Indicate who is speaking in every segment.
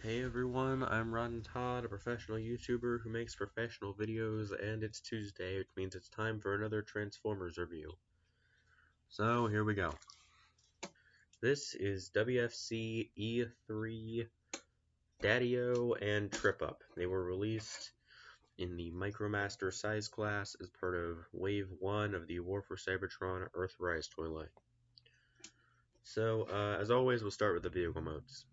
Speaker 1: Hey everyone, I'm Rotten Todd, a professional YouTuber who makes professional videos, and it's Tuesday, which means it's time for another Transformers review. So, here we go. This is WFC-E3, Daddy-O, and Trip Up. They were released in the Micromaster size class as part of Wave 1 of the War for Cybertron Earthrise toy line. So, as always, we'll start with the vehicle modes.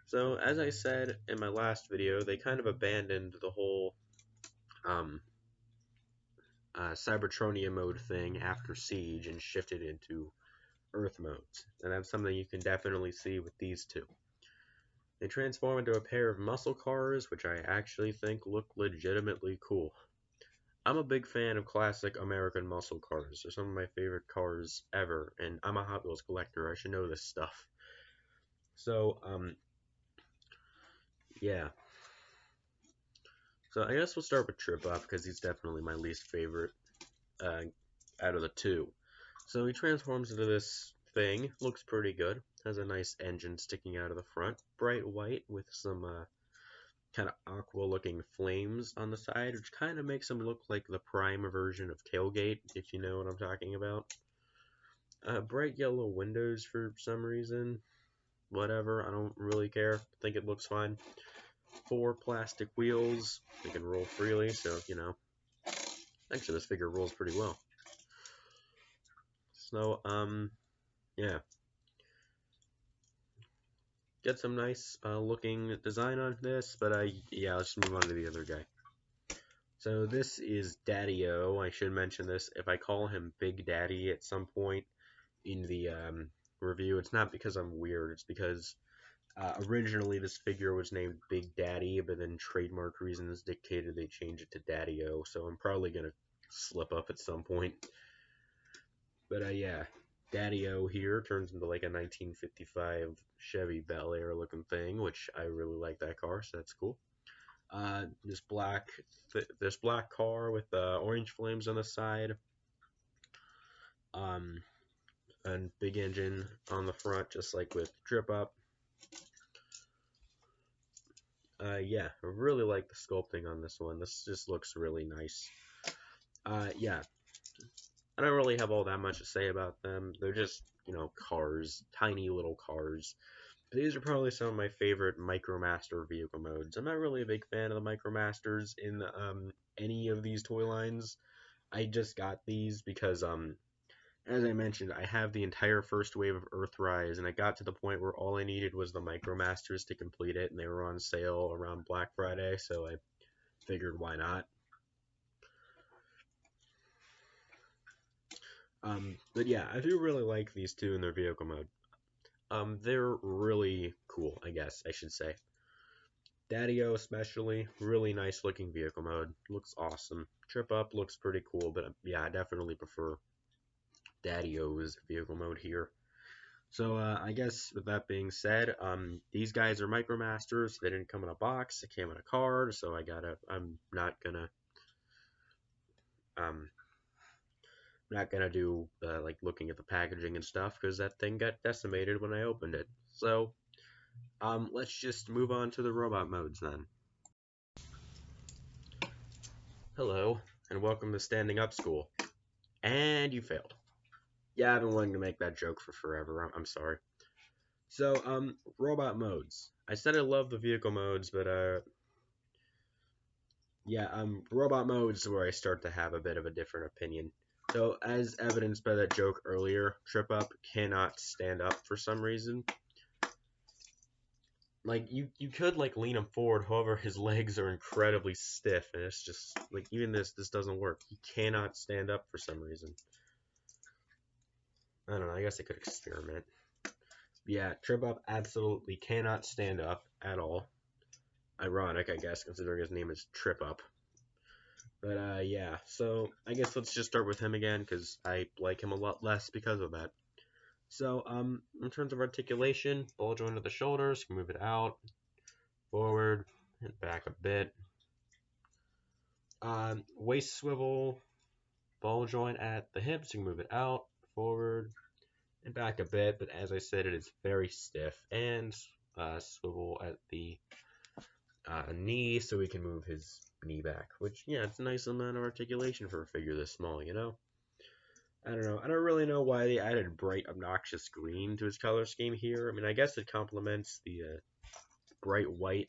Speaker 1: So, as I said in my last video, they kind of abandoned the whole Cybertronia mode thing after Siege and shifted into Earth modes. And that's something you can definitely see with these two. They transform into a pair of muscle cars, which I actually think look legitimately cool. I'm a big fan of classic American muscle cars. They're some of my favorite cars ever, and I'm a Hot Wheels collector. I should know this stuff. So, yeah. So I guess we'll start with Trip Up, because he's definitely my least favorite out of the two. So he transforms into this thing, looks pretty good, has a nice engine sticking out of the front, bright white with some kind of aqua looking flames on the side, which kind of makes him look like the Prime version of Tailgate, if you know what I'm talking about. Bright yellow windows for some reason, whatever, I don't really care, I think it looks fine. 4 plastic wheels, they can roll freely, so, you know, actually this figure rolls pretty well. So, yeah. Get some nice looking design on this, but yeah, let's move on to the other guy. So this is Daddy-O. I should mention this. If I call him Big Daddy at some point in the review, it's not because I'm weird. It's because originally this figure was named Big Daddy, but then trademark reasons dictated they change it to Daddy-O. So I'm probably going to slip up at some point. But yeah. Daddy-O here turns into like a 1955 Chevy Bel Air looking thing, which I really like that car, so that's cool. This black car with orange flames on the side, and big engine on the front, just like with Trip Up. Yeah, I really like the sculpting on this one. This just looks really nice. Yeah. I don't really have all that much to say about them. They're just, you know, cars, tiny little cars. But these are probably some of my favorite Micromaster vehicle modes. I'm not really a big fan of the Micromasters in any of these toy lines. I just got these because, as I mentioned, I have the entire first wave of Earthrise, and I got to the point where all I needed was the Micromasters to complete it, and they were on sale around Black Friday, so I figured why not. But yeah, I do really like these two in their vehicle mode. They're really cool, I guess I should say. Daddy-O especially, really nice looking vehicle mode, looks awesome. Trip Up looks pretty cool, but yeah, I definitely prefer Daddy-O's vehicle mode here. So I guess with that being said, these guys are Micromasters. They didn't come in a box; they came in a card. So I'm not gonna do like looking at the packaging and stuff because that thing got decimated when I opened it. So let's just move on to the robot modes then. Hello, and welcome to Standing Up School. And you failed. Yeah, I've been wanting to make that joke for forever. I'm sorry. So, robot modes. I said I love the vehicle modes, but, yeah, robot modes is where I start to have a bit of a different opinion. So, as evidenced by that joke earlier, Trip Up cannot stand up for some reason. Like, you could, like, lean him forward, however, his legs are incredibly stiff, and it's just, like, even this doesn't work. He cannot stand up for some reason. I don't know, I guess I could experiment. Yeah, Trip Up absolutely cannot stand up at all. Ironic, I guess, considering his name is Trip Up. But, yeah, so I guess let's just start with him again, because I like him a lot less because of that. So, in terms of articulation, ball joint at the shoulders, you can move it out, forward, and back a bit. Waist swivel, ball joint at the hips, you can move it out, forward, and back a bit, but as I said, it is very stiff, and swivel at the knee so he can move his knee back. Which, yeah, it's a nice amount of articulation for a figure this small, you know? I don't know. I don't really know why they added bright, obnoxious green to his color scheme here. I mean, I guess it complements the bright white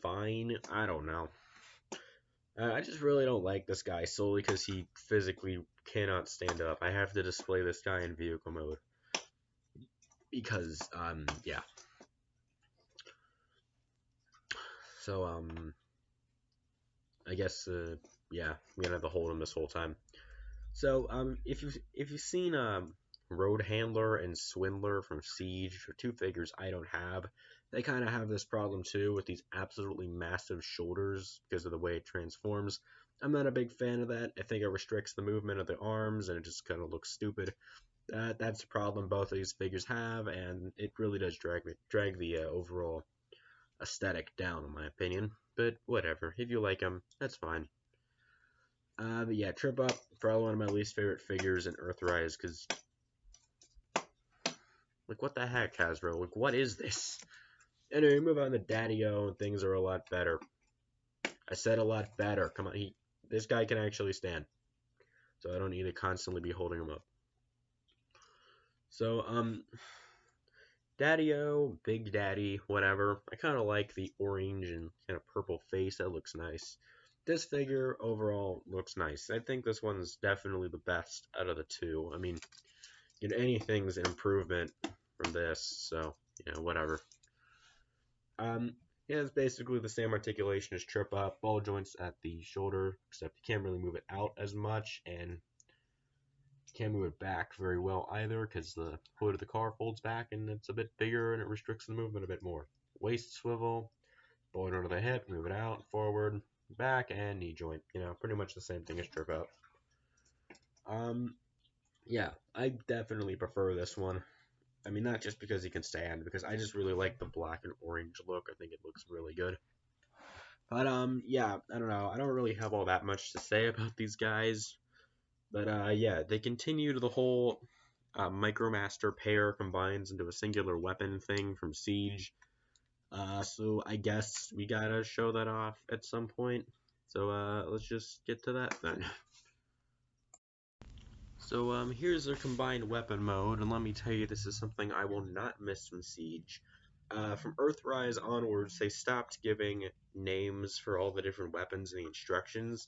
Speaker 1: fine. I don't know. I just really don't like this guy solely because he physically cannot stand up. I have to display this guy in vehicle mode because, yeah. So, I guess, yeah, I'm gonna have to hold him this whole time. So, if you've seen Road Handler and Swindler from Siege, or two figures I don't have, they kind of have this problem too with these absolutely massive shoulders because of the way it transforms. I'm not a big fan of that. I think it restricts the movement of the arms and it just kind of looks stupid. That's a problem both of these figures have, and it really does drag the overall aesthetic down, in my opinion. But whatever, if you like them, that's fine. But yeah, Trip Up, probably one of my least favorite figures in Earthrise, because, like, what the heck, Hasbro? Like, what is this? Anyway, move on to Daddy-O, and things are a lot better. I said a lot better. Come on, this guy can actually stand, so I don't need to constantly be holding him up. So, Daddy-O, Big Daddy, whatever. I kind of like the orange and kind of purple face. That looks nice. This figure overall looks nice. I think this one's definitely the best out of the two. I mean, you know, anything's an improvement from this, so, you know, whatever. Yeah, it's basically the same articulation as Trip Up, ball joints at the shoulder, except you can't really move it out as much, and you can't move it back very well either, because the hood of the car folds back, and it's a bit bigger, and it restricts the movement a bit more. Waist swivel, ball joint under the hip, move it out, forward, back, and knee joint. You know, pretty much the same thing as Trip Up. Yeah, I definitely prefer this one. I mean, not just because he can stand, because I just really like the black and orange look. I think it looks really good. But, yeah, I don't know. I don't really have all that much to say about these guys. But, yeah, they continued the whole micromaster pair combines into a singular weapon thing from Siege. So I guess we gotta show that off at some point. So, let's just get to that then. So here's their combined weapon mode, and let me tell you, this is something I will not miss from Siege. From Earthrise onwards, they stopped giving names for all the different weapons in the instructions,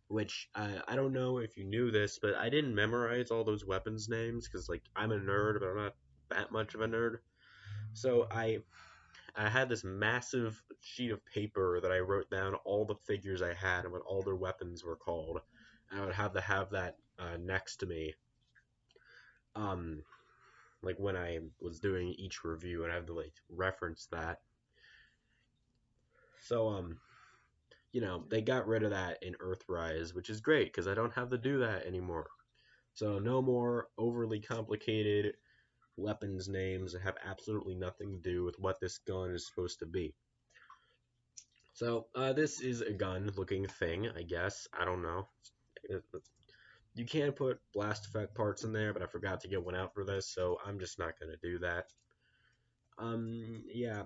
Speaker 1: which I don't know if you knew this, but I didn't memorize all those weapons names, because, like, I'm a nerd, but I'm not that much of a nerd. So I had this massive sheet of paper that I wrote down all the figures I had and what all their weapons were called. I would have to have that next to me, like when I was doing each review, and I have to like reference that. So you know, they got rid of that in Earthrise, which is great because I don't have to do that anymore. So no more overly complicated weapons names that have absolutely nothing to do with what this gun is supposed to be. So this is a gun-looking thing, I guess. I don't know. You can put blast effect parts in there, but I forgot to get one out for this, so I'm just not going to do that. Yeah,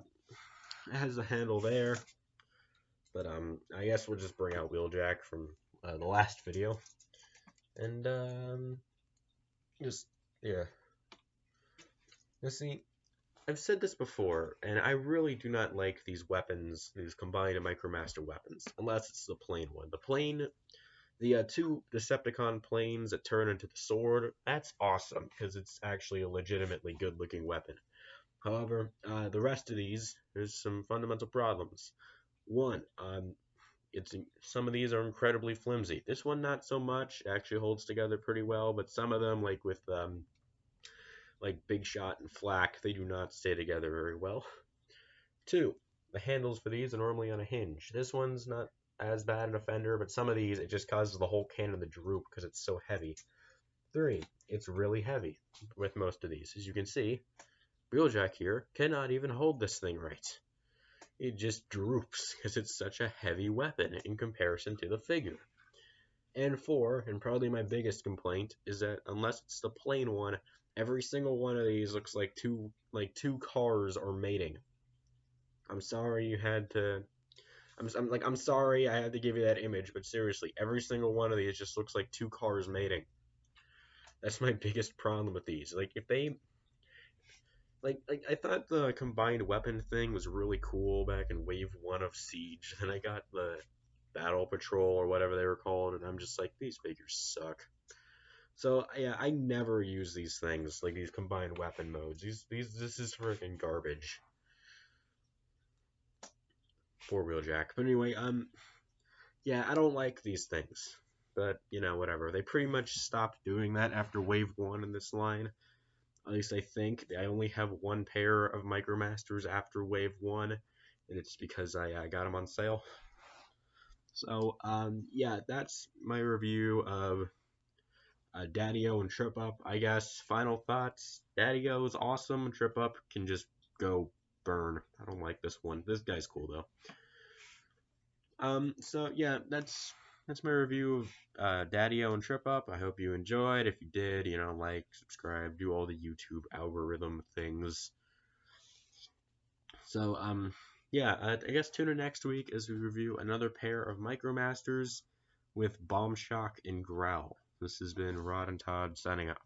Speaker 1: it has a handle there, but I guess we'll just bring out Wheeljack from the last video, and just, yeah. Now see, I've said this before, and I really do not like these weapons, these combined micromaster weapons, unless it's the plain one. The two Decepticon planes that turn into the sword, that's awesome, because it's actually a legitimately good-looking weapon. However, the rest of these, there's some fundamental problems. One, some of these are incredibly flimsy. This one, not so much. It actually holds together pretty well, but some of them, like with like Big Shot and Flak, they do not stay together very well. Two, the handles for these are normally on a hinge. This one's not as bad an offender, but some of these, it just causes the whole cannon to droop because it's so heavy. Three, it's really heavy with most of these. As you can see, Wheeljack here cannot even hold this thing right. It just droops because it's such a heavy weapon in comparison to the figure. And four, and probably my biggest complaint, is that unless it's the plain one, Every single one of these looks like two cars are mating. I'm sorry you had to. I'm sorry I had to give you that image, but seriously, every single one of these just looks like two cars mating. That's my biggest problem with these. Like if they I thought the combined weapon thing was really cool back in Wave 1 of Siege. Then I got the Battle Patrol or whatever they were called, and I'm just like, these figures suck. So yeah, I never use these things, like these combined weapon modes. This is freaking garbage. Four-wheel jack. But anyway, yeah, I don't like these things. But, whatever. They pretty much stopped doing that after Wave 1 in this line. At least I think. I only have one pair of micromasters after Wave 1, and it's because I got them on sale. So, yeah, that's my review of Daddy-O and Trip Up. I guess, final thoughts. Daddy-O is awesome. Trip Up can just go burn. I don't like this one. This guy's cool, though. So yeah, that's my review of Daddy-O and Trip Up. I hope you enjoyed. If you did, like, subscribe, do all the YouTube algorithm things. So yeah, I guess tune in next week as we review another pair of Micromasters with Bombshock and Growl. This has been Rod and Todd signing off.